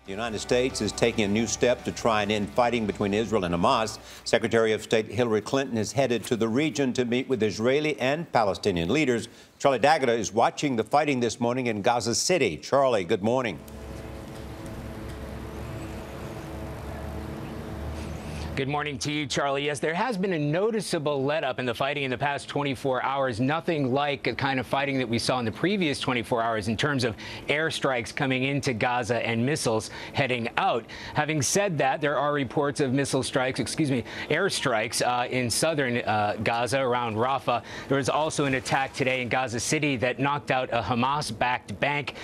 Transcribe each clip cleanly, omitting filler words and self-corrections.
The United States is taking a new step to try and end fighting between Israel and Hamas. Secretary of State Hillary Clinton is headed to the region to meet with Israeli and Palestinian leaders. Charlie D'Agata is watching the fighting this morning in Gaza City. Charlie, good morning. Good morning to you, Charlie. Yes, there has been a noticeable let-up in the fighting in the past 24 hours. Nothing like the kind of fighting that we saw in the previous 24 hours in terms of airstrikes coming into Gaza and missiles heading out. Having said that, there are reports of airstrikes in southern Gaza around Rafah. There was also an attack today in Gaza City that knocked out a Hamas-backed bank,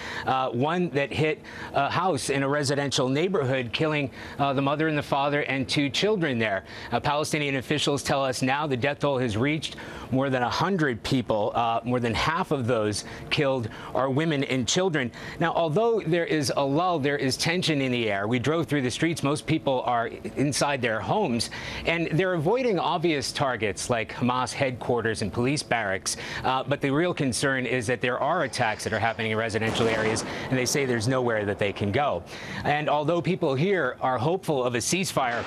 one that hit a house in a residential neighborhood, killing the mother and the father and two children there. Palestinian officials tell us now the death toll has reached more than 100 people. More than half of those killed are women and children. Now, although there is a lull, there is tension in the air. We drove through the streets. Most people are inside their homes, and they're avoiding obvious targets like Hamas headquarters and police barracks. But the real concern is that there are attacks that are happening in residential areas, and they say there's nowhere that they can go. And although people here are hopeful of a ceasefire,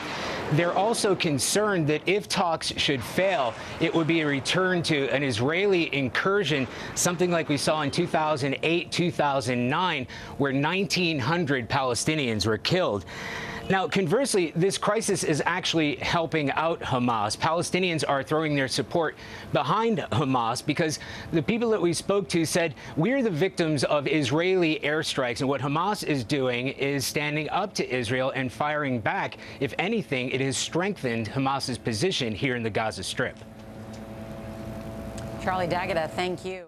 they're also concerned that if talks should fail, it would be a return to an Israeli incursion, something like we saw in 2008, 2009, where 1,900 Palestinians were killed. Now, conversely, this crisis is actually helping out Hamas. Palestinians are throwing their support behind Hamas because the people that we spoke to said, we're the victims of Israeli airstrikes, and what Hamas is doing is standing up to Israel and firing back. If anything, it has strengthened Hamas's position here in the Gaza Strip. Charlie D'Agata, thank you.